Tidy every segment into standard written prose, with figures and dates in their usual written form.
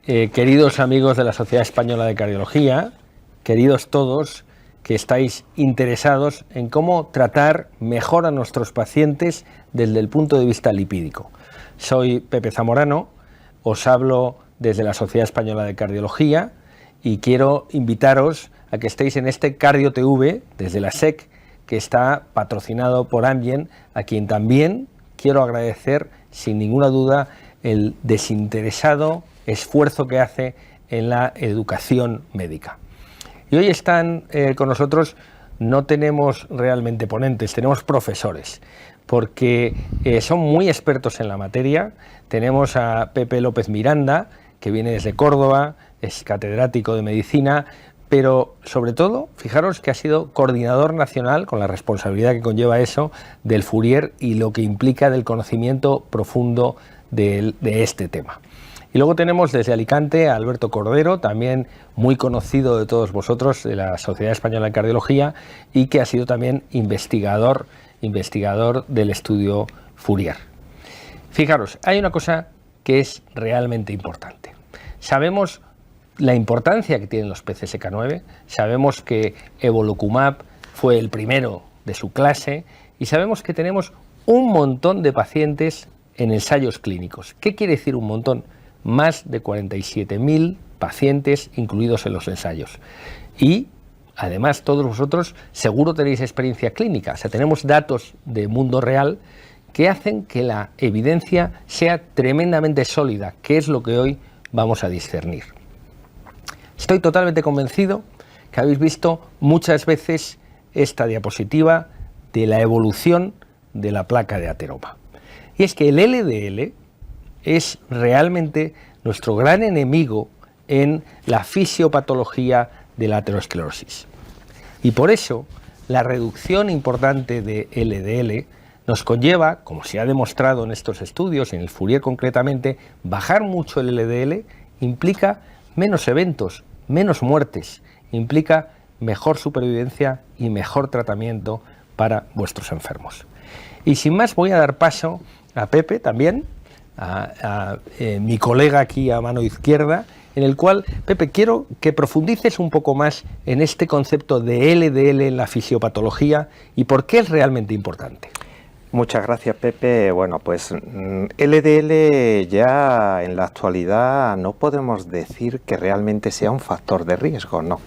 Queridos amigos de la Sociedad Española de Cardiología, queridos todos que estáis interesados en cómo tratar mejor a nuestros pacientes desde el punto de vista lipídico. Soy Pepe Zamorano, os hablo desde la Sociedad Española de Cardiología y quiero invitaros a que estéis en este Cardio TV desde la SEC, que está patrocinado por Amgen, a quien también quiero agradecer sin ninguna duda el desinteresado esfuerzo que hace en la educación médica. Y hoy están con nosotros, no tenemos realmente ponentes, tenemos profesores, porque son muy expertos en la materia. Tenemos a Pepe López Miranda, que viene desde Córdoba, es catedrático de medicina, pero sobre todo, fijaros que ha sido coordinador nacional, con la responsabilidad que conlleva eso, del Fourier y lo que implica del conocimiento profundo de este tema. Y luego tenemos desde Alicante a Alberto Cordero, también muy conocido de todos vosotros, de la Sociedad Española de Cardiología, y que ha sido también investigador del estudio Fourier. Fijaros, hay una cosa que es realmente importante. Sabemos la importancia que tienen los PCSK9, sabemos que evolocumab fue el primero de su clase y sabemos que tenemos un montón de pacientes en ensayos clínicos. ¿Qué quiere decir un montón? Más de 47.000 pacientes incluidos en los ensayos. Y además todos vosotros seguro tenéis experiencia clínica, o sea, tenemos datos de mundo real que hacen que la evidencia sea tremendamente sólida, que es lo que hoy vamos a discernir. Estoy totalmente convencido que habéis visto muchas veces esta diapositiva de la evolución de la placa de ateroma. Y es que el LDL es realmente nuestro gran enemigo en la fisiopatología de la aterosclerosis. Y por eso la reducción importante de LDL nos conlleva, como se ha demostrado en estos estudios, en el Fourier concretamente, bajar mucho el LDL implica menos eventos, menos muertes, implica mejor supervivencia y mejor tratamiento para vuestros enfermos. Y sin más voy a dar paso a Pepe también, a mi colega aquí a mano izquierda, en el cual, Pepe, quiero que profundices un poco más en este concepto de LDL en la fisiopatología y por qué es realmente importante. Muchas gracias, Pepe. Bueno, pues LDL ya en la actualidad no podemos decir que realmente sea un factor de riesgo, no.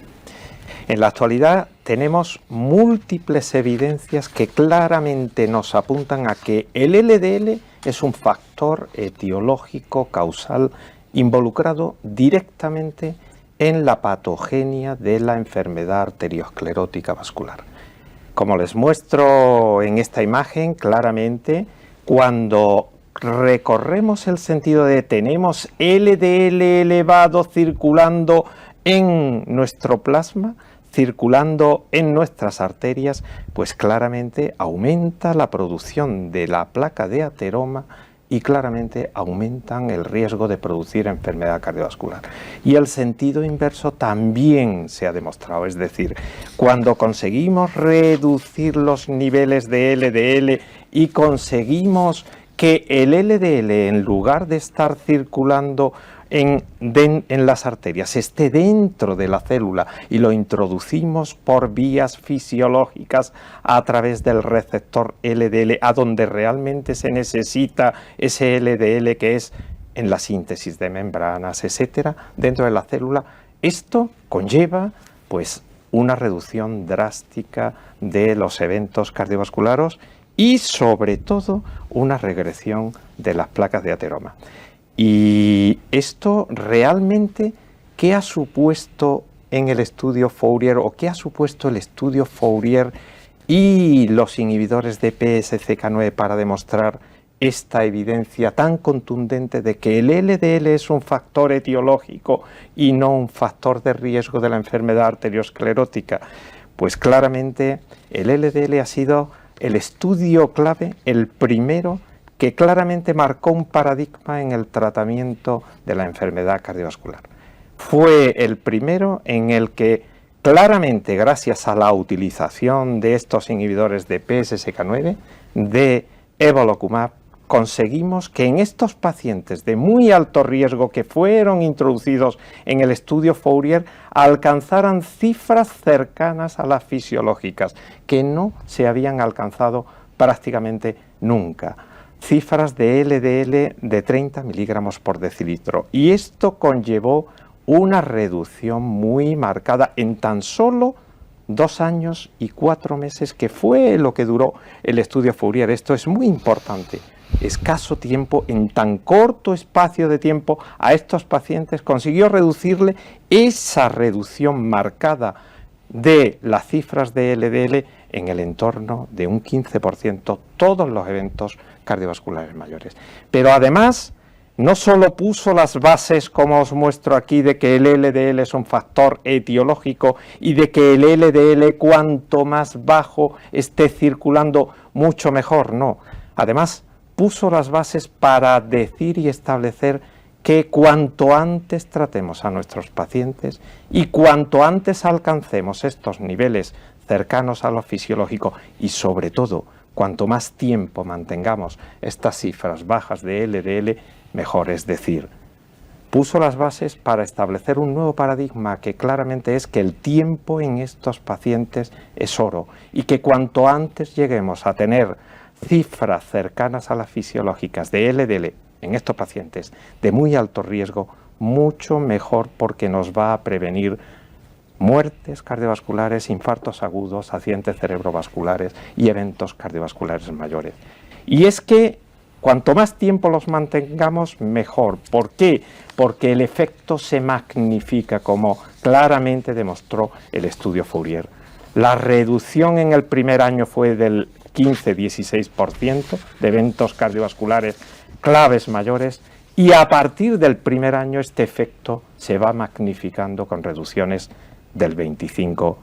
En la actualidad tenemos múltiples evidencias que claramente nos apuntan a que el LDL es un factor etiológico causal involucrado directamente en la patogenia de la enfermedad arteriosclerótica vascular. Como les muestro en esta imagen, claramente, cuando recorremos el sentido de tenemos LDL elevado circulando en nuestro plasma, circulando en nuestras arterias, pues claramente aumenta la producción de la placa de ateroma y claramente aumentan el riesgo de producir enfermedad cardiovascular. Y el sentido inverso también se ha demostrado, es decir, cuando conseguimos reducir los niveles de LDL y conseguimos que el LDL, en lugar de estar circulando en las arterias, esté dentro de la célula y lo introducimos por vías fisiológicas a través del receptor LDL, a donde realmente se necesita ese LDL, que es en la síntesis de membranas, etcétera, dentro de la célula. Esto conlleva pues una reducción drástica de los eventos cardiovasculares y sobre todo una regresión de las placas de ateroma. Y esto realmente, ¿qué ha supuesto en el estudio Fourier o qué ha supuesto el estudio Fourier y los inhibidores de PCSK9 para demostrar esta evidencia tan contundente de que el LDL es un factor etiológico y no un factor de riesgo de la enfermedad arteriosclerótica? Pues claramente el LDL ha sido el estudio clave, el primero, que claramente marcó un paradigma en el tratamiento de la enfermedad cardiovascular. Fue el primero en el que claramente, gracias a la utilización de estos inhibidores de PCSK9, de evolocumab, conseguimos que en estos pacientes de muy alto riesgo que fueron introducidos en el estudio Fourier alcanzaran cifras cercanas a las fisiológicas, que no se habían alcanzado prácticamente nunca. Cifras de LDL de 30 miligramos por decilitro. Y esto conllevó una reducción muy marcada en tan solo 2 años y 4 meses, que fue lo que duró el estudio Fourier. Esto es muy importante. Escaso tiempo, en tan corto espacio de tiempo, a estos pacientes consiguió reducirle esa reducción marcada de las cifras de LDL en el entorno de un 15%, todos los eventos cardiovasculares mayores. Pero además, no solo puso las bases, como os muestro aquí, de que el LDL es un factor etiológico y de que el LDL cuanto más bajo esté circulando, mucho mejor, no. Además, puso las bases para decir y establecer que cuanto antes tratemos a nuestros pacientes y cuanto antes alcancemos estos niveles cercanos a lo fisiológico y sobre todo cuanto más tiempo mantengamos estas cifras bajas de LDL, mejor. Es decir, puso las bases para establecer un nuevo paradigma que claramente es que el tiempo en estos pacientes es oro y que cuanto antes lleguemos a tener cifras cercanas a las fisiológicas de LDL en estos pacientes de muy alto riesgo, mucho mejor, porque nos va a prevenir muertes cardiovasculares, infartos agudos, accidentes cerebrovasculares y eventos cardiovasculares mayores. Y es que cuanto más tiempo los mantengamos, mejor. ¿Por qué? Porque el efecto se magnifica, como claramente demostró el estudio Fourier. La reducción en el primer año fue del 15-16% de eventos cardiovasculares claves mayores, y a partir del primer año este efecto se va magnificando con reducciones del 25%.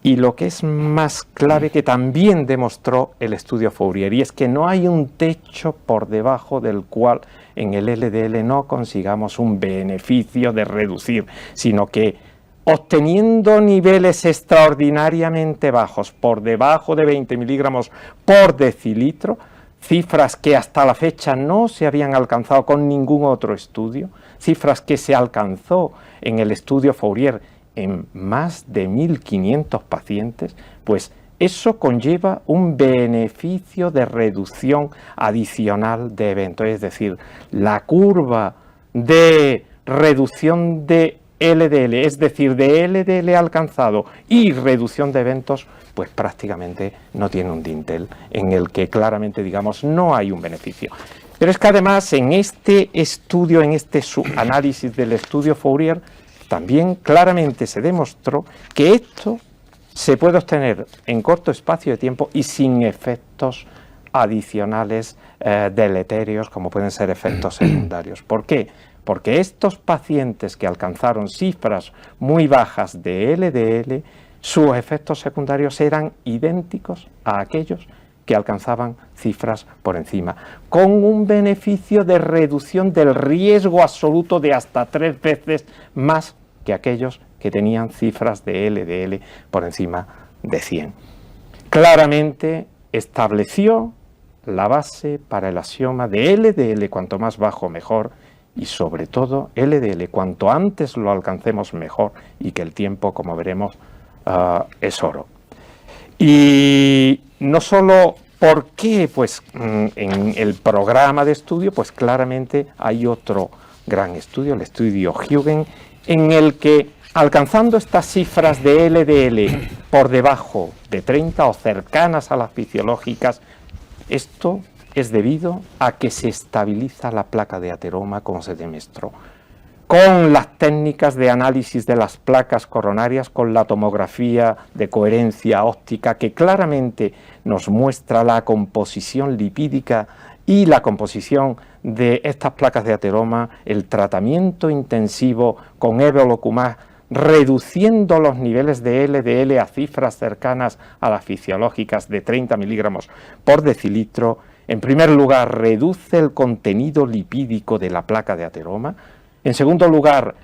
Y lo que es más clave, que también demostró el estudio Fourier, y es que no hay un techo por debajo del cual en el LDL no consigamos un beneficio de reducir, sino que obteniendo niveles extraordinariamente bajos, por debajo de 20 miligramos por decilitro, cifras que hasta la fecha no se habían alcanzado con ningún otro estudio, cifras que se alcanzó en el estudio Fourier en más de 1.500 pacientes, pues eso conlleva un beneficio de reducción adicional de eventos. Es decir, la curva de reducción de LDL, es decir, de LDL alcanzado y reducción de eventos, pues prácticamente no tiene un dintel, en el que claramente, digamos, no hay un beneficio. Pero es que además en este estudio, en este análisis del estudio Fourier, también claramente se demostró que esto se puede obtener en corto espacio de tiempo y sin efectos adicionales deleterios, como pueden ser efectos secundarios. ¿Por qué? Porque estos pacientes que alcanzaron cifras muy bajas de LDL, sus efectos secundarios eran idénticos a aquellos que alcanzaban cifras por encima, con un beneficio de reducción del riesgo absoluto de hasta 3 veces más que aquellos que tenían cifras de LDL por encima de 100. Claramente estableció la base para el axioma de LDL cuanto más bajo mejor, y sobre todo LDL cuanto antes lo alcancemos mejor, y que el tiempo, como veremos, es oro. Y no solo por qué, pues en el programa de estudio, pues claramente hay otro gran estudio, el estudio Huygens, en el que alcanzando estas cifras de LDL por debajo de 30 o cercanas a las fisiológicas, esto es debido a que se estabiliza la placa de ateroma, como se demostró, con las técnicas de análisis de las placas coronarias, con la tomografía de coherencia óptica, que claramente nos muestra la composición lipídica y la composición de estas placas de ateroma, el tratamiento intensivo con evolocumab, reduciendo los niveles de LDL a cifras cercanas a las fisiológicas de 30 miligramos por decilitro. En primer lugar, reduce el contenido lipídico de la placa de ateroma. En segundo lugar,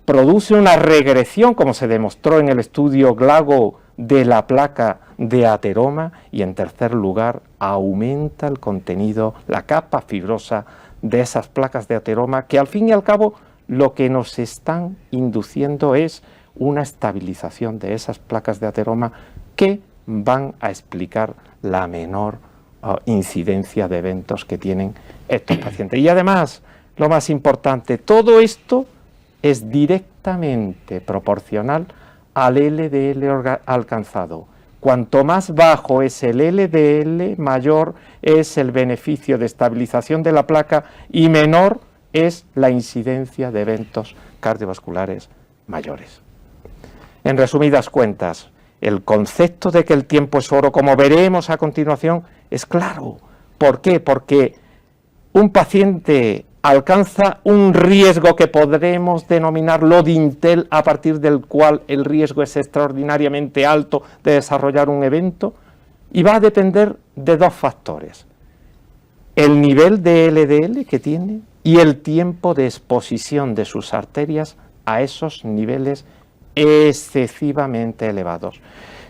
produce una regresión, como se demostró en el estudio GLAGO, de la placa de ateroma, y en tercer lugar aumenta el contenido, la capa fibrosa de esas placas de ateroma, que al fin y al cabo lo que nos están induciendo es una estabilización de esas placas de ateroma que van a explicar la menor incidencia de eventos que tienen estos pacientes. Y además, lo más importante, todo esto es directamente proporcional al LDL alcanzado. Cuanto más bajo es el LDL, mayor es el beneficio de estabilización de la placa y menor es la incidencia de eventos cardiovasculares mayores. En resumidas cuentas, el concepto de que el tiempo es oro, como veremos a continuación, es claro. ¿Por qué? Porque un paciente alcanza un riesgo que podremos denominar Lodintel, a partir del cual el riesgo es extraordinariamente alto de desarrollar un evento, y va a depender de dos factores: el nivel de LDL que tiene y el tiempo de exposición de sus arterias a esos niveles excesivamente elevados.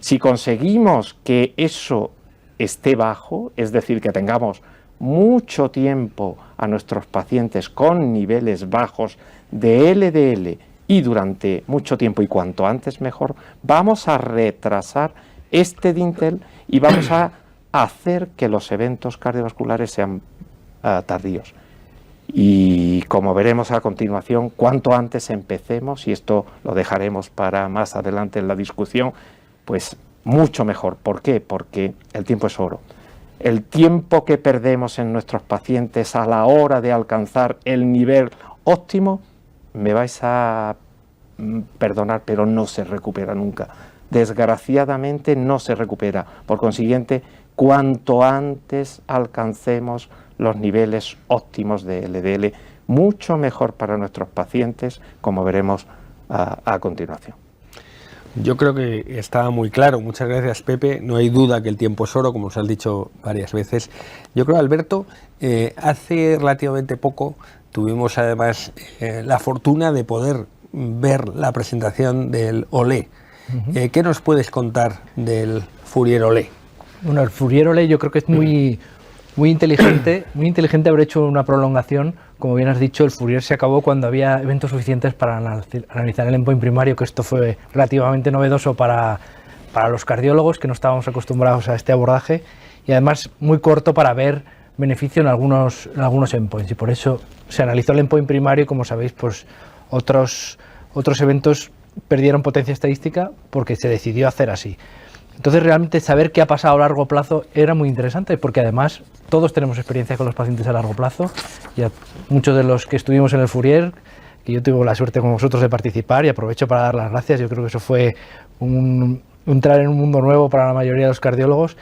Si conseguimos que eso esté bajo, es decir, que tengamos mucho tiempo a nuestros pacientes con niveles bajos de LDL y durante mucho tiempo, y cuanto antes mejor, vamos a retrasar este dintel y vamos a hacer que los eventos cardiovasculares sean tardíos. Y como veremos a continuación, cuanto antes empecemos, y esto lo dejaremos para más adelante en la discusión, pues mucho mejor. ¿Por qué? Porque el tiempo es oro. El tiempo que perdemos en nuestros pacientes a la hora de alcanzar el nivel óptimo, me vais a perdonar, pero no se recupera nunca. Desgraciadamente no se recupera. Por consiguiente, cuanto antes alcancemos los niveles óptimos de LDL, mucho mejor para nuestros pacientes, como veremos a continuación. Yo creo que está muy claro. Muchas gracias, Pepe. No hay duda que el tiempo es oro, como nos has dicho varias veces. Yo creo, Alberto, hace relativamente poco tuvimos además la fortuna de poder ver la presentación del Olé. ¿Qué nos puedes contar del Fourier Olé? Bueno, el Fourier Olé yo creo que es muy inteligente haber hecho una prolongación. Como bien has dicho, el Fourier se acabó cuando había eventos suficientes para analizar el endpoint primario, que esto fue relativamente novedoso para los cardiólogos, que no estábamos acostumbrados a este abordaje, y además muy corto para ver beneficio en algunos endpoints, y por eso se analizó el endpoint primario, y como sabéis, pues otros eventos perdieron potencia estadística porque se decidió hacer así. Entonces, realmente saber qué ha pasado a largo plazo era muy interesante, porque además todos tenemos experiencia con los pacientes a largo plazo. Ya muchos de los que estuvimos en el Fourier, que yo tuve la suerte con vosotros de participar, y aprovecho para dar las gracias. Yo creo que eso fue entrar en un mundo nuevo para la mayoría de los cardiólogos.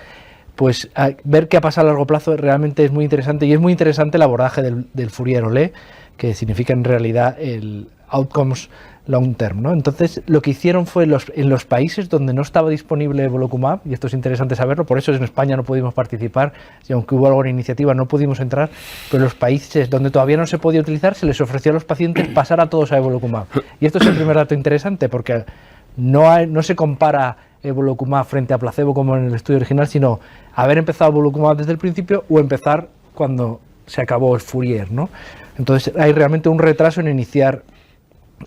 Pues ver qué ha pasado a largo plazo realmente es muy interesante, y es muy interesante el abordaje del Fourier Olé, que significa en realidad el Outcomes Long Term, ¿no? Entonces, lo que hicieron fue en los países donde no estaba disponible Evolocumab, y esto es interesante saberlo, por eso en España no pudimos participar, y aunque hubo alguna iniciativa no pudimos entrar, pero en los países donde todavía no se podía utilizar, se les ofreció a los pacientes pasar a todos a Evolocumab. Y esto es el primer dato interesante, porque no se compara Evolocumab frente a placebo como en el estudio original, sino haber empezado Evolocumab desde el principio o empezar cuando se acabó el Fourier, ¿no? Entonces, hay realmente un retraso en iniciar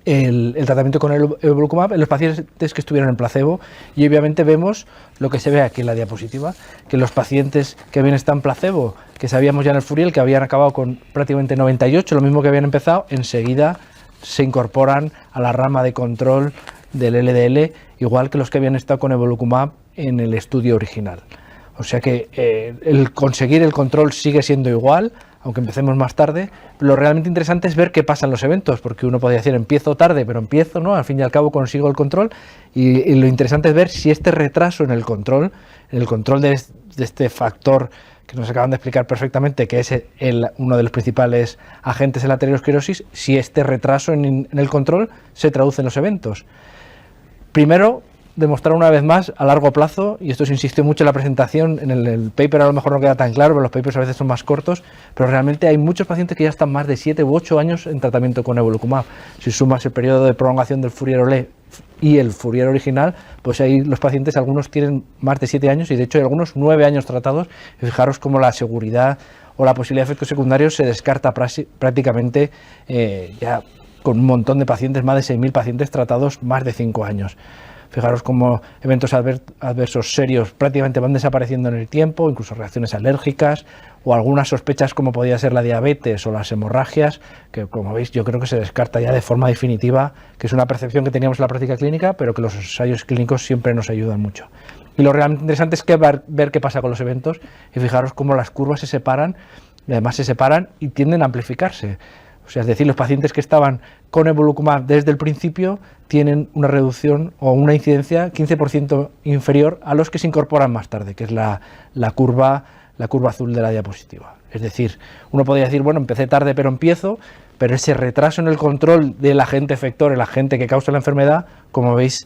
el tratamiento con el Evolocumab en los pacientes que estuvieron en placebo, y obviamente vemos lo que se ve aquí en la diapositiva, que los pacientes que habían estado en placebo, que sabíamos ya en el Fourier que habían acabado con prácticamente 98, lo mismo que habían empezado, enseguida se incorporan a la rama de control del LDL, igual que los que habían estado con Evolocumab en el estudio original. O sea que el conseguir el control sigue siendo igual, aunque empecemos más tarde. Lo realmente interesante es ver qué pasa en los eventos, porque uno podría decir empiezo tarde, pero empiezo, ¿no? Al fin y al cabo consigo el control, y lo interesante es ver si este retraso en el control de este factor que nos acaban de explicar perfectamente, que es uno de los principales agentes en la aterosclerosis, si este retraso en el control se traduce en los eventos. Primero, demostrar una vez más a largo plazo, y esto se insistió mucho en la presentación, en el paper a lo mejor no queda tan claro, pero los papers a veces son más cortos, pero realmente hay muchos pacientes que ya están más de 7 u 8 años en tratamiento con evolocumab. Si sumas el periodo de prolongación del Fourier-Olé y el Fourier original, pues ahí los pacientes, algunos tienen más de 7 años y de hecho hay algunos 9 años tratados, y fijaros cómo la seguridad o la posibilidad de efectos secundarios se descarta prácticamente ya con un montón de pacientes, más de 6.000 pacientes tratados más de 5 años. Fijaros cómo eventos adversos serios prácticamente van desapareciendo en el tiempo, incluso reacciones alérgicas o algunas sospechas como podía ser la diabetes o las hemorragias, que como veis yo creo que se descarta ya de forma definitiva, que es una percepción que teníamos en la práctica clínica, pero que los ensayos clínicos siempre nos ayudan mucho. Y lo realmente interesante es que ver qué pasa con los eventos y fijaros cómo las curvas se separan, y además se separan y tienden a amplificarse. O sea, es decir, los pacientes que estaban con evolocumab desde el principio tienen una reducción o una incidencia 15% inferior a los que se incorporan más tarde, que es la curva azul de la diapositiva. Es decir, uno podría decir, bueno, empecé tarde pero empiezo, pero ese retraso en el control del agente efector, el agente que causa la enfermedad, como veis,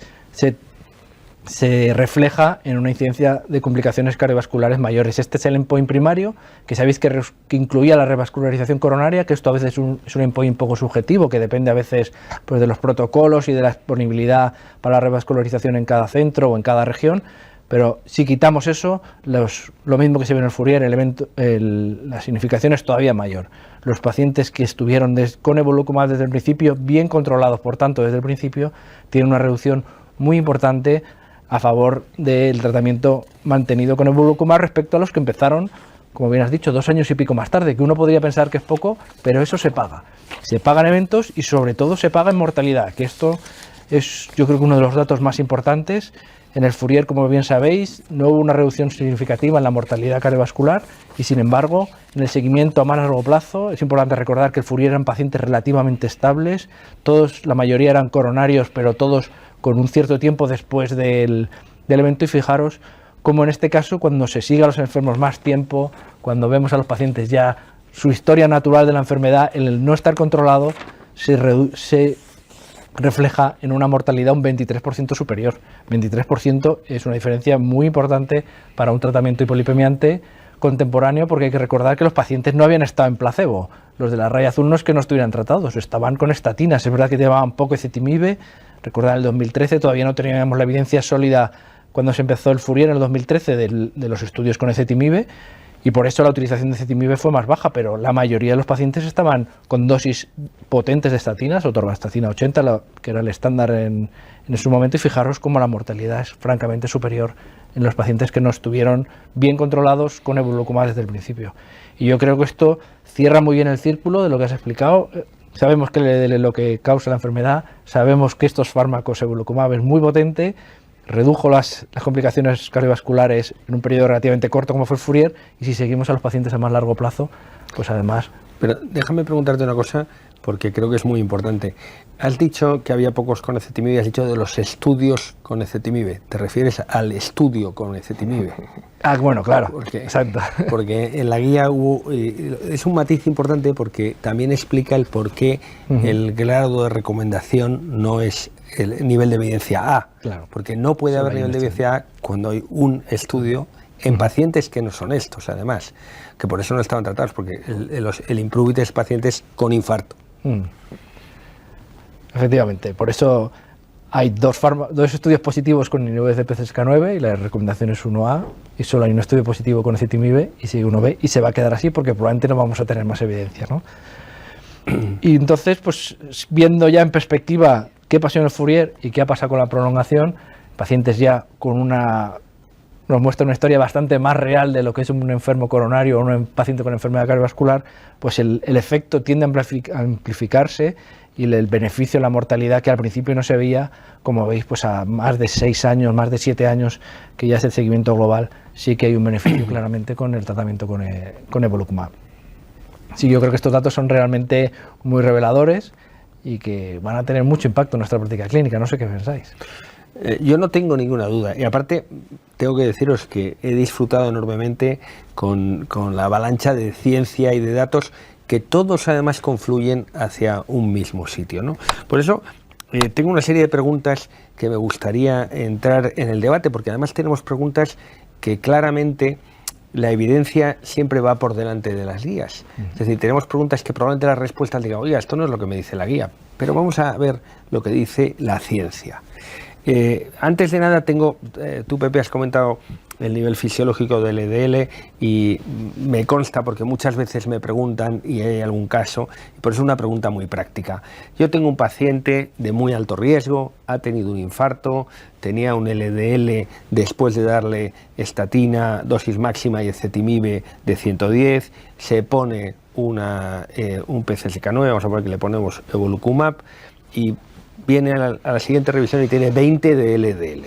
se refleja en una incidencia de complicaciones cardiovasculares mayores. Este es el endpoint primario, que sabéis que incluía la revascularización coronaria, que esto a veces es un endpoint un poco subjetivo, que depende a veces pues, de los protocolos y de la disponibilidad para la revascularización en cada centro o en cada región, pero si quitamos eso, lo mismo que se ve en el Fourier, la significación es todavía mayor. Los pacientes que estuvieron con evolocumab desde el principio, bien controlados por tanto desde el principio, tienen una reducción muy importante a favor del tratamiento mantenido con evolocumab respecto a los que empezaron, como bien has dicho, 2 años y pico más tarde, que uno podría pensar que es poco, pero eso se paga. Se pagan eventos y sobre todo se paga en mortalidad, que esto es yo creo que uno de los datos más importantes. En el Fourier, como bien sabéis, no hubo una reducción significativa en la mortalidad cardiovascular y sin embargo, en el seguimiento a más largo plazo, es importante recordar que el Fourier eran pacientes relativamente estables, la mayoría eran coronarios, pero todos con un cierto tiempo después del evento, y fijaros cómo en este caso, cuando se sigue a los enfermos más tiempo, cuando vemos a los pacientes ya su historia natural de la enfermedad, el no estar controlado, se refleja en una mortalidad un 23% superior. 23% es una diferencia muy importante para un tratamiento hipolipemiante contemporáneo, porque hay que recordar que los pacientes no habían estado en placebo. Los de la raya azul no es que no estuvieran tratados, estaban con estatinas. Es verdad que llevaban poco ezetimibe. Recordad, el 2013 todavía no teníamos la evidencia sólida cuando se empezó el Fourier en el 2013 de los estudios con ezetimibe, y por eso la utilización de ezetimibe fue más baja, pero la mayoría de los pacientes estaban con dosis potentes de estatinas, o torvastatina 80, que era el estándar en su momento, y fijaros cómo la mortalidad es francamente superior en los pacientes que no estuvieron bien controlados con evolocumab desde el principio. Y yo creo que esto cierra muy bien el círculo de lo que has explicado. Sabemos que lo que causa la enfermedad, sabemos que estos fármacos evolocumab es muy potente, redujo las complicaciones cardiovasculares en un periodo relativamente corto como fue el Fourier, y si seguimos a los pacientes a más largo plazo, pues además... Pero déjame preguntarte una cosa, porque creo que es muy importante. Has dicho que había pocos con ezetimibe, has dicho de los estudios con ezetimibe. ¿Te refieres al estudio con ezetimibe? Ah, bueno, claro, exacto. Porque en la guía es un matiz importante, porque también explica el por qué el grado de recomendación no es el nivel de evidencia A. Claro. Porque no puede haber nivel de evidencia A cuando hay un estudio en pacientes que no son estos, además, que por eso no estaban tratados, porque el Impruvit es pacientes con infarto. Efectivamente, por eso hay dos estudios positivos con inhibidores de PCSK9 y la recomendación es 1A, y solo hay un estudio positivo con ezetimibe y sigue 1B, y se va a quedar así porque probablemente no vamos a tener más evidencia, ¿no? Y entonces, pues viendo ya en perspectiva qué pasó en el Fourier y qué ha pasado con la prolongación, pacientes ya nos muestra una historia bastante más real de lo que es un enfermo coronario o un paciente con enfermedad cardiovascular, pues el efecto tiende a amplificarse, y el beneficio, la mortalidad que al principio no se veía, como veis, pues a más de 6 años, más de 7 años, que ya es el seguimiento global, sí que hay un beneficio claramente con el tratamiento con evolocumab. Sí, yo creo que estos datos son realmente muy reveladores y que van a tener mucho impacto en nuestra práctica clínica. No sé qué pensáis. Yo no tengo ninguna duda, y aparte tengo que deciros que he disfrutado enormemente con la avalancha de ciencia y de datos, que todos además confluyen hacia un mismo sitio, ¿no? Por eso tengo una serie de preguntas que me gustaría entrar en el debate, porque además tenemos preguntas que claramente la evidencia siempre va por delante de las guías. Es decir, tenemos preguntas que probablemente las respuestas digan, oiga, esto no es lo que me dice la guía, pero vamos a ver lo que dice la ciencia. Antes de nada, tú, Pepe, has comentado el nivel fisiológico del LDL y me consta porque muchas veces me preguntan y hay algún caso, y por eso es una pregunta muy práctica. Yo tengo un paciente de muy alto riesgo, ha tenido un infarto, tenía un LDL después de darle estatina, dosis máxima y ezetimibe de 110, se pone un PCSK9, vamos a poner que le ponemos evolucumab, y viene a la siguiente revisión y tiene 20 de LDL.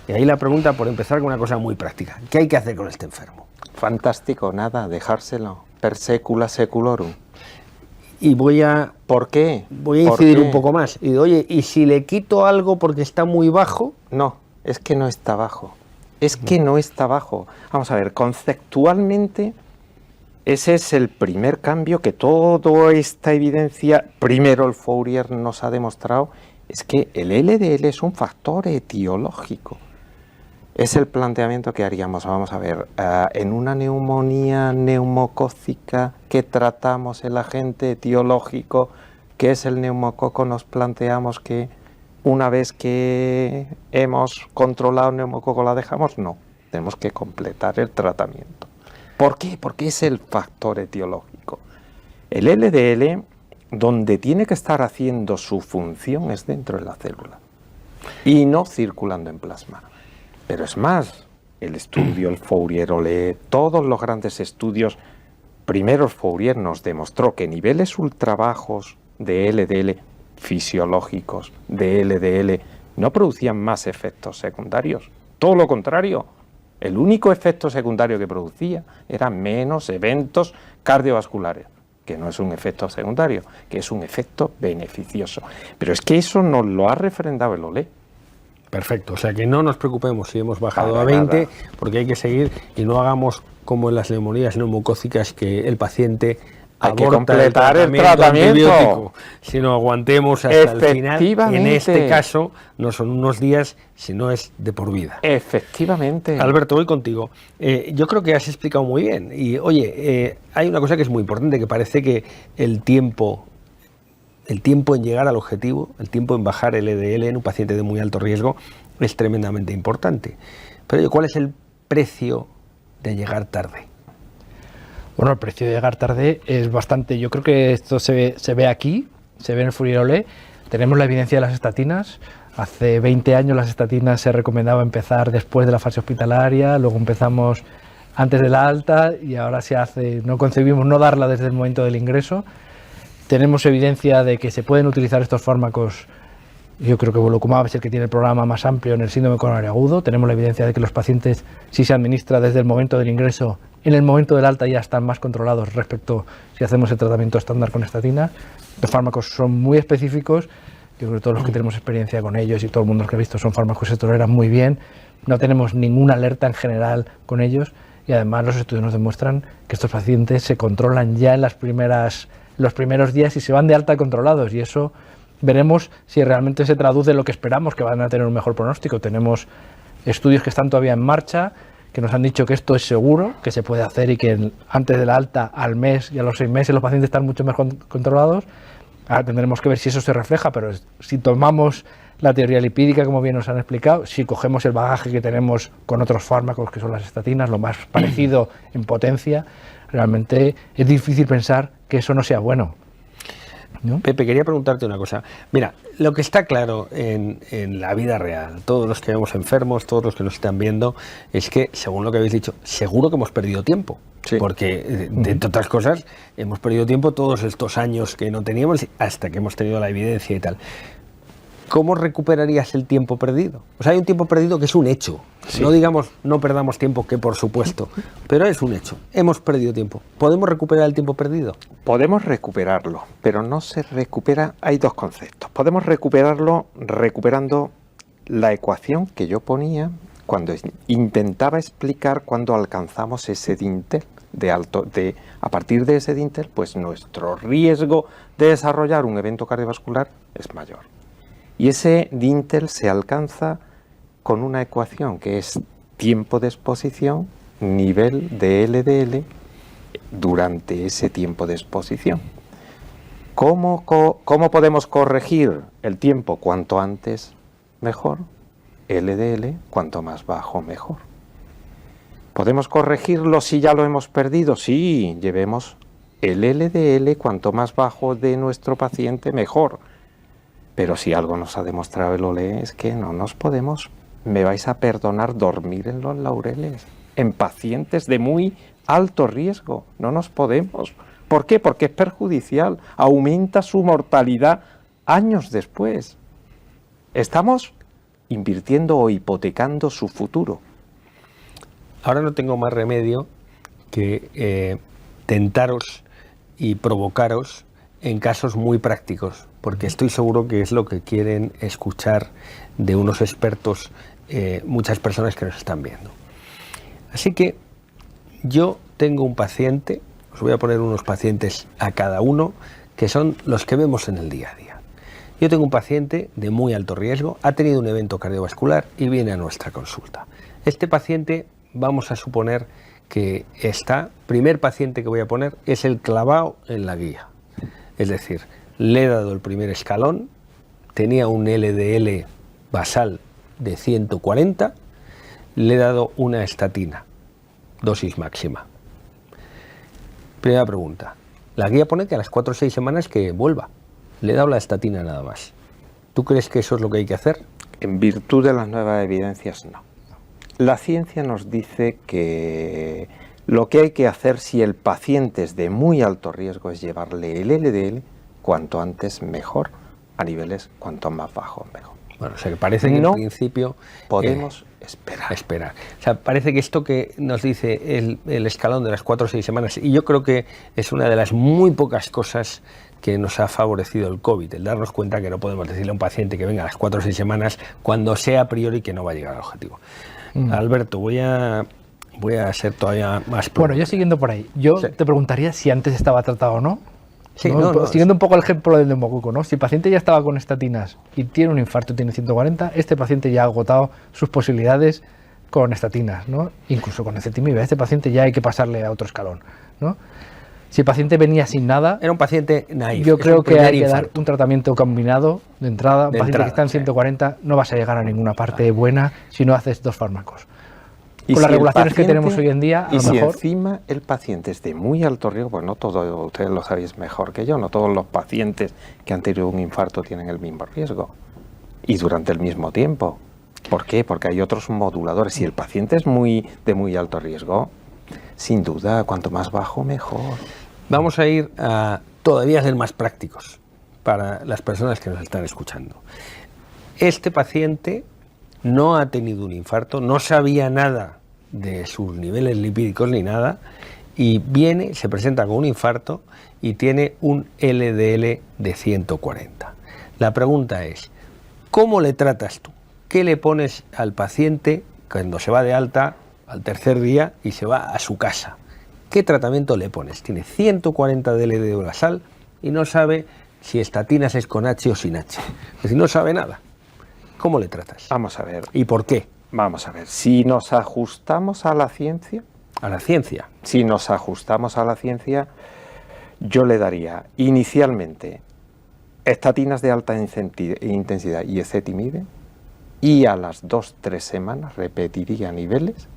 Y ahí la pregunta, por empezar, con una cosa muy práctica. ¿Qué hay que hacer con este enfermo? Fantástico, nada, dejárselo. Per secula seculorum. Y ¿Por qué? Voy a incidir un poco más. Y oye, ¿y si le quito algo porque está muy bajo? No, es que no está bajo. Es que no está bajo. Vamos a ver, conceptualmente, ese es el primer cambio que toda esta evidencia, primero el Fourier nos ha demostrado, es que el LDL es un factor etiológico. Es el planteamiento que haríamos. Vamos a ver, en una neumonía neumocócica que tratamos el agente etiológico, que es el neumococo, nos planteamos que una vez que hemos controlado el neumococo la dejamos. No, tenemos que completar el tratamiento. ¿Por qué? Porque es el factor etiológico. El LDL, donde tiene que estar haciendo su función, es dentro de la célula y no circulando en plasma. Pero es más, el estudio, el Fourier-Olé, todos los grandes estudios, primero el Fourier nos demostró que niveles ultra bajos de LDL fisiológicos, de LDL, no producían más efectos secundarios. Todo lo contrario, el único efecto secundario que producía eran menos eventos cardiovasculares, que no es un efecto secundario, que es un efecto beneficioso. Pero es que eso nos lo ha refrendado el Olé. Perfecto, o sea que no nos preocupemos si hemos bajado a 20, porque hay que seguir y no hagamos como en las neumonías neumocócicas que el paciente hay que completar el tratamiento, sino aguantemos hasta el final. En este caso no son unos días, sino es de por vida. Efectivamente. Alberto, voy contigo. Yo creo que has explicado muy bien. Y oye, hay una cosa que es muy importante, que parece que el tiempo en llegar al objetivo, el tiempo en bajar el LDL en un paciente de muy alto riesgo es tremendamente importante. Pero ¿cuál es el precio de llegar tarde? Bueno, el precio de llegar tarde es bastante. Yo creo que esto se ve aquí, se ve en el Fourier-Olé. Tenemos la evidencia de las estatinas. Hace 20 años las estatinas se recomendaba empezar después de la fase hospitalaria, luego empezamos antes de la alta y ahora no concebimos no darla desde el momento del ingreso. Tenemos evidencia de que se pueden utilizar estos fármacos. Yo creo que evolucumab es el que tiene el programa más amplio en el síndrome coronario agudo. Tenemos la evidencia de que los pacientes, si se administra desde el momento del ingreso, en el momento del alta ya están más controlados respecto si hacemos el tratamiento estándar con estatina. Los fármacos son muy específicos. Yo creo que todos los que tenemos experiencia con ellos y todo el mundo que ha visto son fármacos que se toleran muy bien. No tenemos ninguna alerta en general con ellos y además los estudios nos demuestran que estos pacientes se controlan ya en los primeros días y se van de alta controlados, y eso veremos si realmente se traduce en lo que esperamos, que van a tener un mejor pronóstico. Tenemos estudios que están todavía en marcha, que nos han dicho que esto es seguro, que se puede hacer y que antes de la alta, al mes y a los 6 meses los pacientes están mucho mejor controlados. Ahora tendremos que ver si eso se refleja, pero si tomamos la teoría lipídica, como bien nos han explicado, si cogemos el bagaje que tenemos con otros fármacos que son las estatinas, lo más parecido en potencia, realmente es difícil pensar que eso no sea bueno, ¿no? Pepe, quería preguntarte una cosa. Mira, lo que está claro en la vida real, todos los que vemos enfermos, todos los que nos están viendo, es que, según lo que habéis dicho, seguro que hemos perdido tiempo. Sí. Porque, entre otras cosas, hemos perdido tiempo todos estos años que no teníamos hasta que hemos tenido la evidencia y tal. ¿Cómo recuperarías el tiempo perdido? O sea, hay un tiempo perdido que es un hecho. Sí. No digamos, no perdamos tiempo, que por supuesto, pero es un hecho. Hemos perdido tiempo. ¿Podemos recuperar el tiempo perdido? Podemos recuperarlo, pero no se recupera. Hay dos conceptos. Podemos recuperarlo recuperando la ecuación que yo ponía cuando intentaba explicar cuando alcanzamos ese dintel a partir de ese dintel, pues nuestro riesgo de desarrollar un evento cardiovascular es mayor. Y ese dintel se alcanza con una ecuación que es tiempo de exposición, nivel de LDL durante ese tiempo de exposición. ¿Cómo podemos corregir el tiempo? Cuanto antes, mejor. LDL, cuanto más bajo, mejor. ¿Podemos corregirlo si ya lo hemos perdido? Sí, llevemos el LDL cuanto más bajo de nuestro paciente, mejor. Pero si algo nos ha demostrado el OLE es que no nos podemos, me vais a perdonar, dormir en los laureles. En pacientes de muy alto riesgo, no nos podemos. ¿Por qué? Porque es perjudicial, aumenta su mortalidad años después. Estamos invirtiendo o hipotecando su futuro. Ahora no tengo más remedio que tentaros y provocaros en casos muy prácticos, porque estoy seguro que es lo que quieren escuchar de unos expertos muchas personas que nos están viendo. Así que yo tengo un paciente, os voy a poner unos pacientes a cada uno, que son los que vemos en el día a día. Yo tengo un paciente de muy alto riesgo, ha tenido un evento cardiovascular y viene a nuestra consulta. Este paciente, vamos a suponer que primer paciente que voy a poner es el clavado en la guía. Es decir, le he dado el primer escalón, tenía un LDL basal de 140, le he dado una estatina, dosis máxima. Primera pregunta, la guía pone que a las 4 o 6 semanas que vuelva. Le he dado la estatina nada más. ¿Tú crees que eso es lo que hay que hacer? En virtud de las nuevas evidencias, no. La ciencia nos dice que lo que hay que hacer si el paciente es de muy alto riesgo es llevarle el LDL cuanto antes mejor, a niveles cuanto más bajos mejor. Bueno, o sea que parece que en principio podemos esperar. O sea, parece que esto que nos dice el escalón de las 4 o 6 semanas, y yo creo que es una de las muy pocas cosas que nos ha favorecido el COVID, el darnos cuenta que no podemos decirle a un paciente que venga a las 4 o 6 semanas cuando sea a priori que no va a llegar al objetivo. Alberto, voy a ser todavía más pronto. Bueno, yo siguiendo por ahí, te preguntaría si antes estaba tratado o no. Sí, siguiendo un poco el ejemplo del neumococo, ¿no? Si el paciente ya estaba con estatinas y tiene un infarto, tiene 140, este paciente ya ha agotado sus posibilidades con estatinas, ¿no? Incluso con ezetimibe, a este paciente ya hay que pasarle a otro escalón, ¿no? Si el paciente venía sin nada, era un paciente naif. Yo creo que hay que dar un tratamiento combinado de entrada. Un paciente que está en 140 no vas a llegar a ninguna parte buena si no haces 2 fármacos. Y con si las regulaciones que tenemos hoy en día, a lo si mejor... encima el paciente es de muy alto riesgo, pues no todos, ustedes lo sabéis mejor que yo, no todos los pacientes que han tenido un infarto tienen el mismo riesgo y durante el mismo tiempo. ¿Por qué? Porque hay otros moduladores. Si el paciente es de muy alto riesgo, sin duda, cuanto más bajo, mejor. Vamos a ir a todavía ser más prácticos para las personas que nos están escuchando. Este paciente no ha tenido un infarto, no sabía nada de sus niveles lipídicos ni nada, y viene, se presenta con un infarto y tiene un LDL de 140. La pregunta es, ¿cómo le tratas tú? ¿Qué le pones al paciente cuando se va de alta al tercer día y se va a su casa? ¿Qué tratamiento le pones? Tiene 140 de LDL basal y no sabe si estatinas es con H o sin H. Es decir, no sabe nada. ¿Cómo le tratas? Vamos a ver. ¿Y por qué? Vamos a ver. Si nos ajustamos a la ciencia... ¿A la ciencia? Si nos ajustamos a la ciencia, yo le daría inicialmente estatinas de alta intensidad y ezetimibe, y a las 2-3 semanas repetiría niveles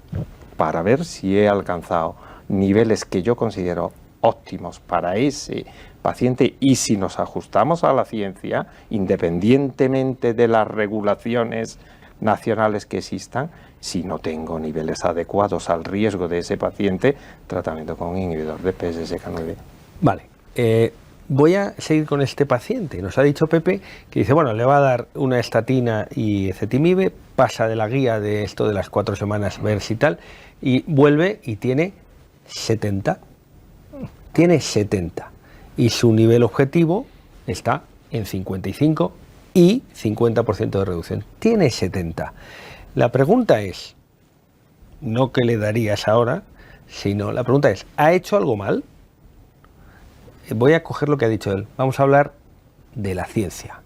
para ver si he alcanzado niveles que yo considero óptimos para ese paciente, y si nos ajustamos a la ciencia, independientemente de las regulaciones nacionales que existan, si no tengo niveles adecuados al riesgo de ese paciente, tratamiento con inhibidor de PCSK9. Vale, voy a seguir con este paciente. Nos ha dicho Pepe que dice, bueno, le va a dar una estatina y ezetimibe, pasa de la guía de esto de las 4 semanas, ver si tal, y vuelve y tiene 70. Tiene 70. Y su nivel objetivo está en 55 y 50% de reducción. Tiene 70. La pregunta es, no qué le darías ahora, sino la pregunta es, ¿ha hecho algo mal? Voy a coger lo que ha dicho él. Vamos a hablar de la ciencia.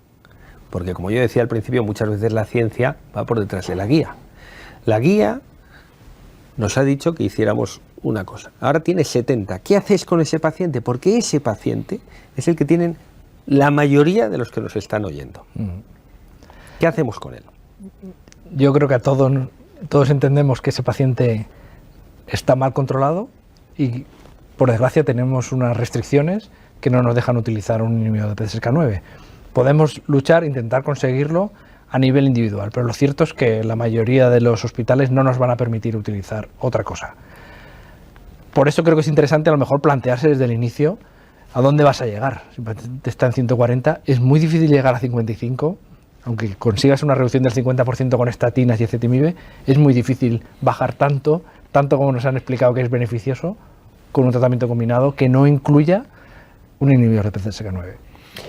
porque como yo decía al principio, muchas veces la ciencia va por detrás de la guía. La guía nos ha dicho que hiciéramos una cosa. Ahora tienes 70. ¿Qué haces con ese paciente? Porque ese paciente es el que tienen la mayoría de los que nos están oyendo. ¿Qué hacemos con él? Yo creo que todos entendemos que ese paciente está mal controlado y, por desgracia, tenemos unas restricciones que no nos dejan utilizar un inhibidor de PCSK9. Podemos luchar, intentar conseguirlo a nivel individual, pero lo cierto es que la mayoría de los hospitales no nos van a permitir utilizar otra cosa. Por eso creo que es interesante a lo mejor plantearse desde el inicio a dónde vas a llegar. Si el paciente está en 140, es muy difícil llegar a 55, aunque consigas una reducción del 50% con estatinas y ezetimibe, es muy difícil bajar tanto como nos han explicado que es beneficioso, con un tratamiento combinado que no incluya un inhibidor de PCSK9.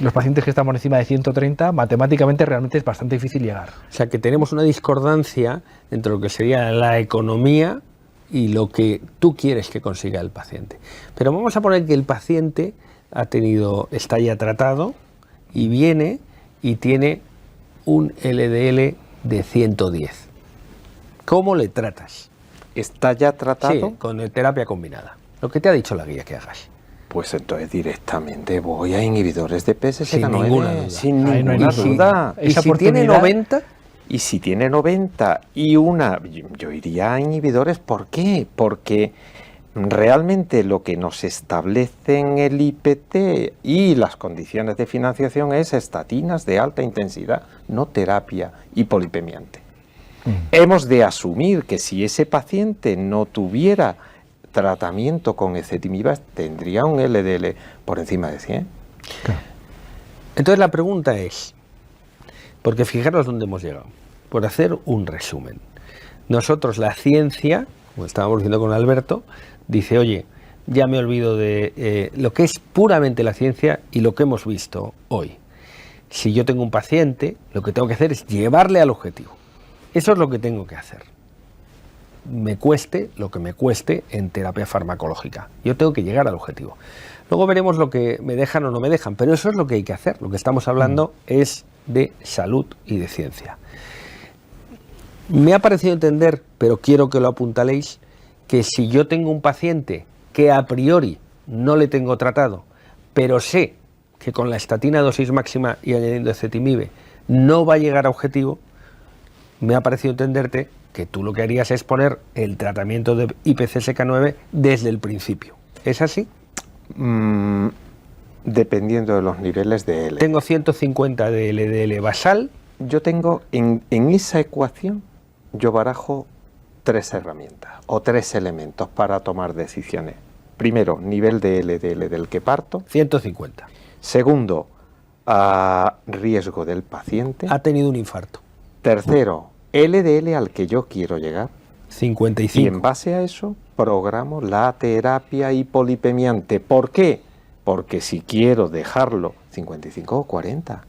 Los pacientes que están por encima de 130, matemáticamente realmente es bastante difícil llegar. O sea que tenemos una discordancia entre lo que sería la economía y lo que tú quieres que consiga el paciente. Pero vamos a poner que el paciente está ya tratado y viene y tiene un LDL de 110. ¿Cómo le tratas? ¿Está ya tratado? Sí, con terapia combinada. Lo que te ha dicho la guía que hagas. Pues entonces directamente voy a inhibidores de PCSK9. Sin ninguna duda. Sin Ahí no hay ninguna ninguna duda. ¿Y si tiene 90? Y si tiene 90 y yo iría a inhibidores, ¿por qué? Porque realmente lo que nos establece en el IPT y las condiciones de financiación es estatinas de alta intensidad, no terapia hipolipemiante. Hemos de asumir que si ese paciente no tuviera tratamiento con ezetimibe, tendría un LDL por encima de 100. Claro. Entonces la pregunta es, porque fijaros dónde hemos llegado, por hacer un resumen. Nosotros, la ciencia, como estábamos diciendo con Alberto, dice, oye, ya me olvido de lo que es puramente la ciencia y lo que hemos visto hoy. Si yo tengo un paciente, lo que tengo que hacer es llevarle al objetivo. Eso es lo que tengo que hacer. Me cueste lo que me cueste en terapia farmacológica. Yo tengo que llegar al objetivo. Luego veremos lo que me dejan o no me dejan, pero eso es lo que hay que hacer. Lo que estamos hablando es de salud y de ciencia. Me ha parecido entender, pero quiero que lo apuntaléis, que si yo tengo un paciente que a priori no le tengo tratado, pero sé que con la estatina dosis máxima y añadiendo ezetimibe no va a llegar a objetivo, me ha parecido entenderte que tú lo que harías es poner el tratamiento de IPCSK9 desde el principio. ¿Es así? Dependiendo de los niveles de L. Tengo 150 de LDL basal. Yo tengo en esa ecuación, yo barajo 3 herramientas o 3 elementos para tomar decisiones. Primero, nivel de LDL del que parto. 150. Segundo, riesgo del paciente. Ha tenido un infarto. Tercero, LDL al que yo quiero llegar. 55. Y en base a eso, programo la terapia hipolipemiante. ¿Por qué? Porque si quiero dejarlo 55 o 40.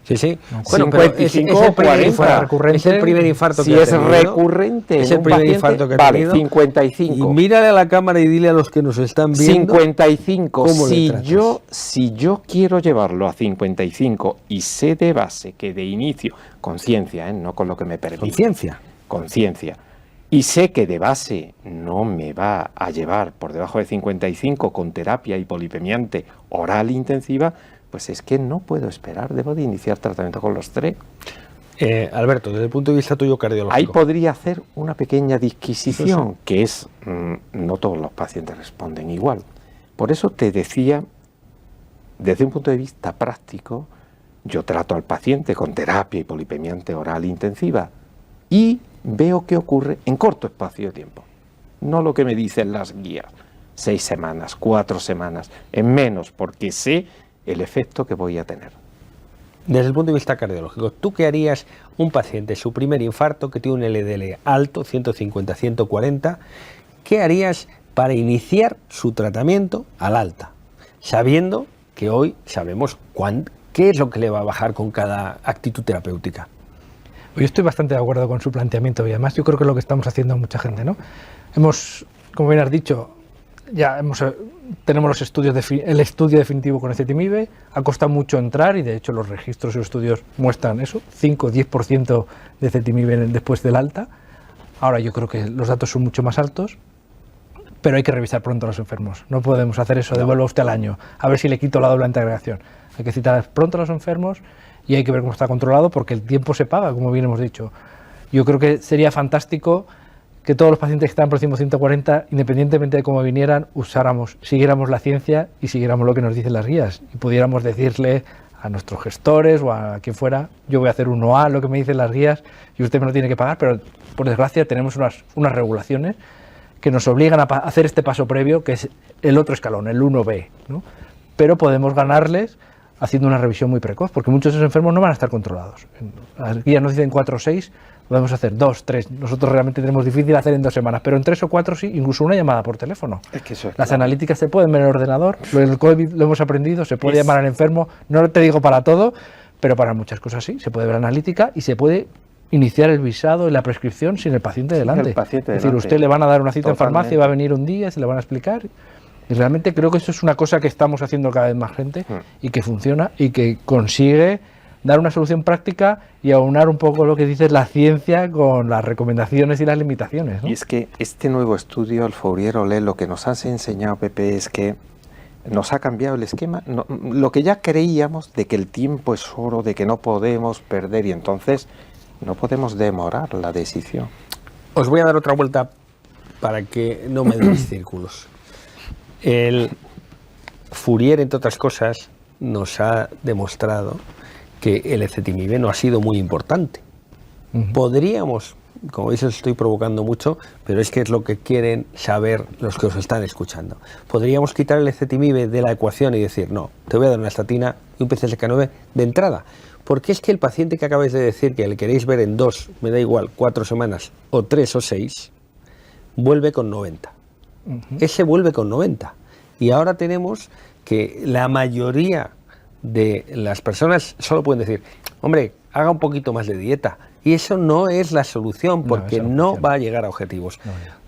Sí, sí. Bueno, 55 o 40. Es el primer infarto si que ha es tenido. recurrente, Es en el un primer paciente, infarto que ha vale, tenido. 55. Y mírale a la cámara y dile a los que nos están viendo. 55. ¿Cómo le tratas? Si yo quiero llevarlo a 55 y sé de base que de inicio, conciencia, no con lo que me permite. Conciencia. Conciencia. Y sé que de base no me va a llevar por debajo de 55 con terapia hipolipemiante oral intensiva, pues es que no puedo esperar, debo de iniciar tratamiento con los 3. Alberto, desde el punto de vista tuyo cardiológico. Ahí podría hacer una pequeña disquisición, sí. Que es, no todos los pacientes responden igual. Por eso te decía, desde un punto de vista práctico, yo trato al paciente con terapia hipolipemiante oral intensiva y veo qué ocurre en corto espacio de tiempo. No lo que me dicen las guías, 6 semanas, 4 semanas, en menos, porque sé el efecto que voy a tener. Desde el punto de vista cardiológico, ¿tú qué harías un paciente, su primer infarto, que tiene un LDL alto, 150, 140, qué harías para iniciar su tratamiento al alta? Sabiendo que hoy sabemos qué es lo que le va a bajar con cada actitud terapéutica. Yo estoy bastante de acuerdo con su planteamiento y además yo creo que es lo que estamos haciendo mucha gente, ¿no? Hemos, como bien has dicho, tenemos el estudio definitivo con ezetimibe. Ha costado mucho entrar y de hecho los registros y los estudios muestran eso, 5 o 10% de ezetimibe después del alta. Ahora yo creo que los datos son mucho más altos, pero hay que revisar pronto a los enfermos. No podemos hacer eso, devuelva usted al año, a ver si le quito la doble antiagregación. Hay que citar pronto a los enfermos y hay que ver cómo está controlado, porque el tiempo se paga, como bien hemos dicho. Yo creo que sería fantástico que todos los pacientes que están por encima de 140, independientemente de cómo vinieran, siguiéramos la ciencia y siguiéramos lo que nos dicen las guías y pudiéramos decirle a nuestros gestores o a quien fuera, yo voy a hacer un OA, lo que me dicen las guías, y usted me lo tiene que pagar, pero por desgracia tenemos unas regulaciones que nos obligan a hacer este paso previo, que es el otro escalón, el 1B, ¿no? Pero podemos ganarles haciendo una revisión muy precoz, porque muchos de esos enfermos no van a estar controlados. Las guías nos dicen 4 o 6, podemos hacer 2, 3. Nosotros realmente tenemos difícil hacer en 2 semanas, pero en 3 o 4 sí, incluso una llamada por teléfono. Es que eso es Las claro. analíticas se pueden ver en el ordenador, el COVID lo hemos aprendido, se puede llamar al enfermo, no te digo para todo, pero para muchas cosas sí, se puede ver analítica y se puede iniciar el visado y la prescripción sin el paciente delante. el paciente es decir, delante. usted le van a dar una cita Totalmente. en farmacia, va a venir un día, se le van a explicar. Y realmente creo que eso es una cosa que estamos haciendo cada vez más gente y que funciona y que consigue dar una solución práctica y aunar un poco lo que dice la ciencia con las recomendaciones y las limitaciones, ¿no? Y es que este nuevo estudio, el Fourier-Olé, lo que nos has enseñado, Pepe, es que nos ha cambiado el esquema. Lo que ya creíamos de que el tiempo es oro, de que no podemos perder y entonces no podemos demorar la decisión. Os voy a dar otra vuelta para que no me deis círculos. El Fourier, entre otras cosas, nos ha demostrado que el ezetimibe no ha sido muy importante. Podríamos, como veis os estoy provocando mucho, pero es que es lo que quieren saber los que os están escuchando. Podríamos quitar el ezetimibe de la ecuación y decir, no, te voy a dar una estatina y un PCSK9 de entrada. Porque es que el paciente que acabáis de decir que le queréis ver en 2, me da igual, 4 semanas, o 3 o 6, vuelve con 90. Ese vuelve con 90. Y ahora tenemos que la mayoría de las personas solo pueden decir, hombre, haga un poquito más de dieta. Y eso no es la solución, porque no va a llegar a objetivos.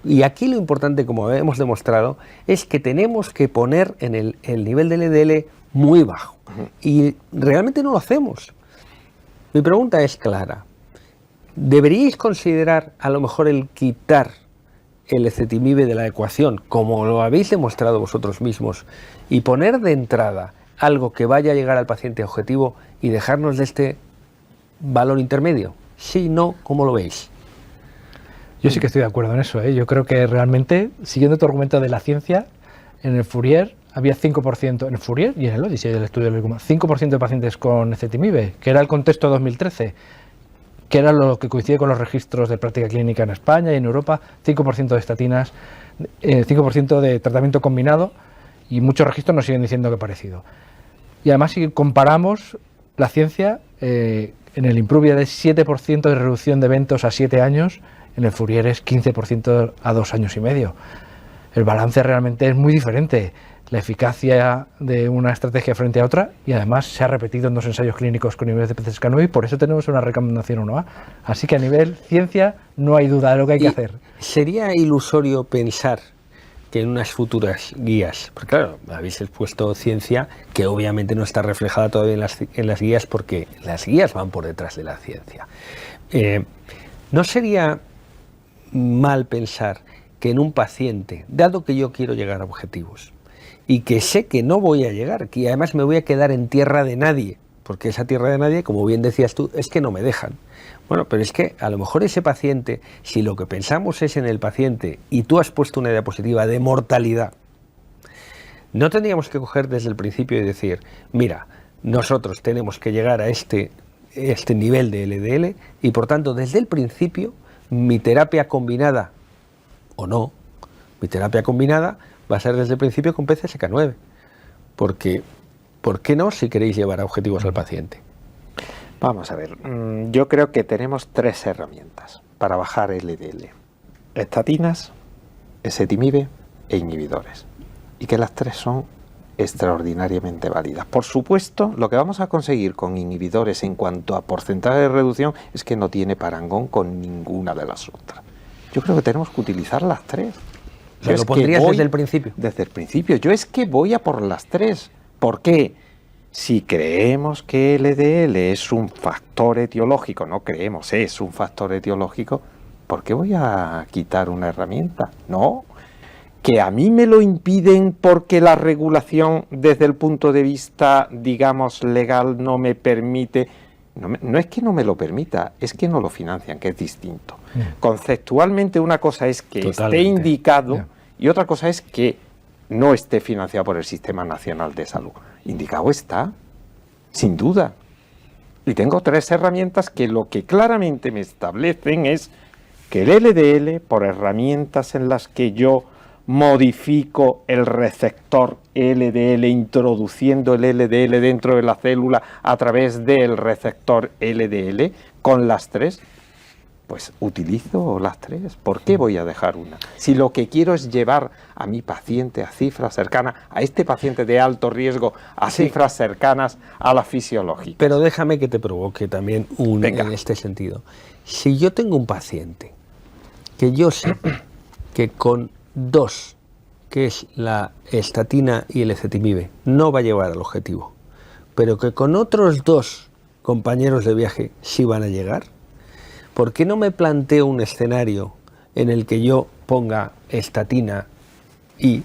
Y aquí lo importante, como hemos demostrado, es que tenemos que poner en el nivel del LDL muy bajo. Y realmente no lo hacemos. Mi pregunta es clara. ¿Deberíais considerar a lo mejor el quitar el ezetimibe de la ecuación, como lo habéis demostrado vosotros mismos, y poner de entrada algo que vaya a llegar al paciente objetivo y dejarnos de este valor intermedio? Sí, no, ¿cómo lo veis? Yo sí que estoy de acuerdo en eso, ¿eh? Yo creo que realmente, siguiendo tu argumento de la ciencia, en el Fourier había 5%, en el Fourier y en el Odyssey del estudio del 5% de pacientes con ezetimibe, que era el contexto 2013, que era lo que coincide con los registros de práctica clínica en España y en Europa, 5% de estatinas, 5% de tratamiento combinado, y muchos registros nos siguen diciendo que parecido. Y además, si comparamos la ciencia, en el Impruvia de 7% de reducción de eventos a 7 años, en el Fourier es 15% a 2 años y medio. El balance realmente es muy diferente. La eficacia de una estrategia frente a otra, y además se ha repetido en 2 ensayos clínicos con niveles de PCSK9 y por eso tenemos una recomendación 1A. Así que a nivel ciencia no hay duda de lo que hay que hacer. ¿Sería ilusorio pensar que en unas futuras guías, porque claro, habéis expuesto ciencia que obviamente no está reflejada todavía en las guías, porque las guías van por detrás de la ciencia? ¿No sería mal pensar que en un paciente, dado que yo quiero llegar a objetivos, y que sé que no voy a llegar, que además me voy a quedar en tierra de nadie, porque esa tierra de nadie, como bien decías tú, es que no me dejan? Bueno, pero es que a lo mejor ese paciente, si lo que pensamos es en el paciente y tú has puesto una diapositiva de mortalidad, no tendríamos que coger desde el principio y decir, mira, nosotros tenemos que llegar a este nivel de LDL y por tanto desde el principio mi terapia combinada o no, mi terapia combinada va a ser desde el principio con PCSK9, porque ¿por qué no si queréis llevar a objetivos al paciente? Vamos a ver, yo creo que tenemos 3 herramientas para bajar el LDL: estatinas, ezetimibe e inhibidores, y que las 3 son extraordinariamente válidas. Por supuesto, lo que vamos a conseguir con inhibidores en cuanto a porcentaje de reducción es que no tiene parangón con ninguna de las otras. Yo creo que tenemos que utilizar las 3. sea, lo pondrías desde el principio. Desde el principio. Yo es que voy a por las 3. ¿Por qué? Si creemos que LDL es un factor etiológico, no creemos, es un factor etiológico, ¿por qué voy a quitar una herramienta? No. Que a mí me lo impiden porque la regulación desde el punto de vista, digamos, legal no me permite. No es que no me lo permita, es que no lo financian, que es distinto. Conceptualmente una cosa es que esté indicado y otra cosa es que no esté financiado por el Sistema Nacional de Salud. Indicado está, sin duda. Y tengo 3 herramientas que lo que claramente me establecen es que el LDL, por herramientas en las que yo modifico el receptor LDL, introduciendo el LDL dentro de la célula a través del receptor LDL, con las 3, pues utilizo las 3. ¿Por qué voy a dejar una? Si lo que quiero es llevar a mi paciente a cifras cercanas, a este paciente de alto riesgo, a cifras cercanas a la fisiológica. Pero déjame que te provoque también en este sentido. Si yo tengo un paciente que yo sé que con 2, que es la estatina y el ezetimibe, no va a llevar al objetivo, pero que con otros 2 compañeros de viaje sí van a llegar, ¿por qué no me planteo un escenario en el que yo ponga estatina y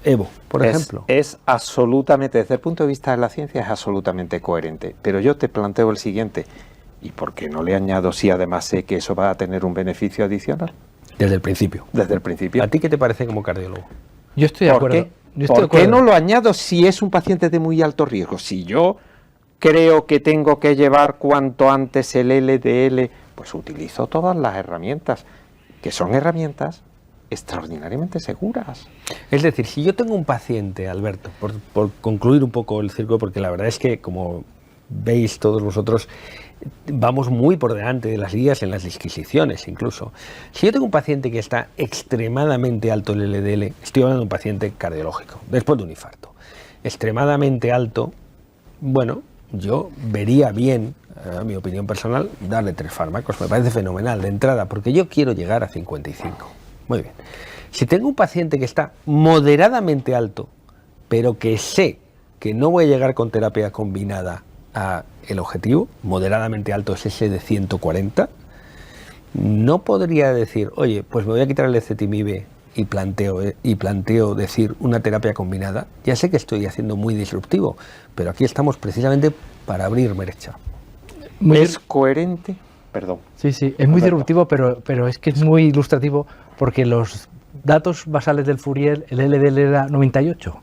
Evo, por ejemplo? Es absolutamente, desde el punto de vista de la ciencia, es absolutamente coherente. Pero yo te planteo el siguiente, ¿y por qué no le añado si además sé que eso va a tener un beneficio adicional? Desde el principio. Desde el principio. ¿A ti qué te parece como cardiólogo? Yo estoy de acuerdo. ¿Por qué no lo añado si es un paciente de muy alto riesgo? Si yo creo que tengo que llevar cuanto antes el LDL, pues utilizo todas las herramientas, que son herramientas extraordinariamente seguras. Es decir, si yo tengo un paciente, Alberto, por concluir un poco el círculo, porque la verdad es que, como veis todos vosotros, vamos muy por delante de las guías en las disquisiciones incluso. Si yo tengo un paciente que está extremadamente alto el LDL, estoy hablando de un paciente cardiológico, después de un infarto, extremadamente alto, bueno, yo vería bien, a mi opinión personal, darle 3 fármacos, me parece fenomenal de entrada, porque yo quiero llegar a 55. Muy bien. Si tengo un paciente que está moderadamente alto, pero que sé que no voy a llegar con terapia combinada a el objetivo, moderadamente alto es ese de 140, no podría decir, oye, pues me voy a quitar el ezetimibe y planteo decir una terapia combinada. Ya sé que estoy haciendo muy disruptivo, pero aquí estamos precisamente para abrir brecha. ¿Es coherente? Perdón. Sí, es muy disruptivo, pero es que es muy ilustrativo porque los datos basales del Fourier, el LDL era 98.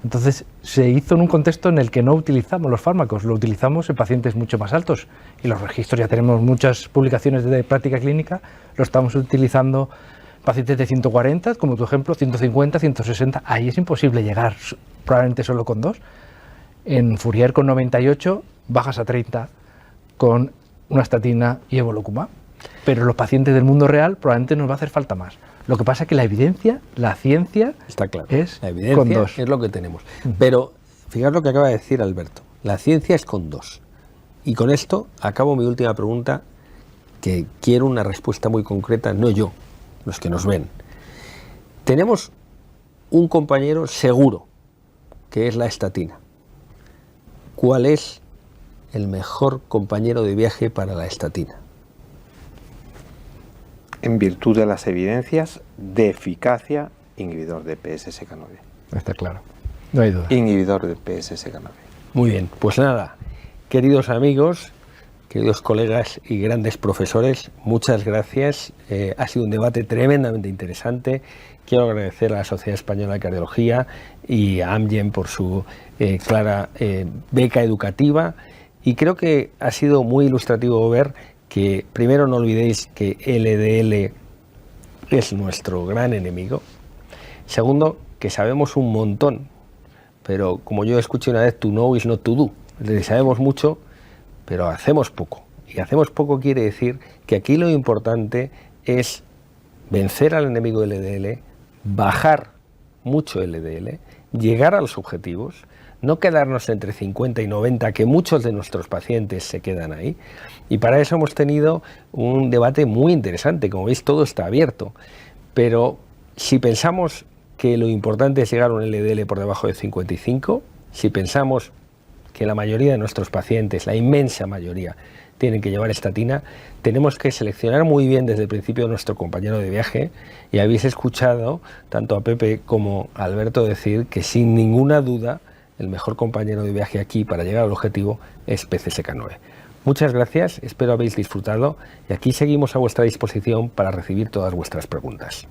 Entonces se hizo en un contexto en el que no utilizamos los fármacos, lo utilizamos en pacientes mucho más altos. Y los registros, ya tenemos muchas publicaciones de práctica clínica, lo estamos utilizando pacientes de 140, como tu ejemplo, 150, 160. Ahí es imposible llegar, probablemente solo con 2. En Fourier con 98 bajas a 30 con una estatina y evolocumab. Pero los pacientes del mundo real probablemente nos va a hacer falta más. Lo que pasa es que la evidencia, la ciencia, está claro, es la evidencia con 2. Es lo que tenemos. Pero fijaos lo que acaba de decir Alberto. La ciencia es con 2. Y con esto acabo mi última pregunta, que quiero una respuesta muy concreta, no yo, los que nos ven. Tenemos un compañero seguro, que es la estatina. ¿Cuál es el mejor compañero de viaje para la estatina? En virtud de las evidencias de eficacia, inhibidor de PSSK9. Está claro, no hay duda. Inhibidor de PSSK9. Muy bien, pues nada, queridos amigos, queridos colegas y grandes profesores, muchas gracias. Ha sido un debate tremendamente interesante. Quiero agradecer a la Sociedad Española de Cardiología y a Amgen por su clara beca educativa. Y creo que ha sido muy ilustrativo ver que, primero, no olvidéis que LDL es nuestro gran enemigo. Segundo, que sabemos un montón, pero como yo escuché una vez, to know is not to do. Es decir, sabemos mucho, pero hacemos poco. Y hacemos poco quiere decir que aquí lo importante es vencer al enemigo LDL, bajar mucho LDL, llegar a los objetivos, no quedarnos entre 50 y 90, que muchos de nuestros pacientes se quedan ahí. Y para eso hemos tenido un debate muy interesante. Como veis, todo está abierto. Pero si pensamos que lo importante es llegar a un LDL por debajo de 55, si pensamos que la mayoría de nuestros pacientes, la inmensa mayoría, tienen que llevar estatina, tenemos que seleccionar muy bien desde el principio a nuestro compañero de viaje, y habéis escuchado tanto a Pepe como a Alberto decir que sin ninguna duda el mejor compañero de viaje aquí para llegar al objetivo es PCSK9. Muchas gracias, espero habéis disfrutado y aquí seguimos a vuestra disposición para recibir todas vuestras preguntas.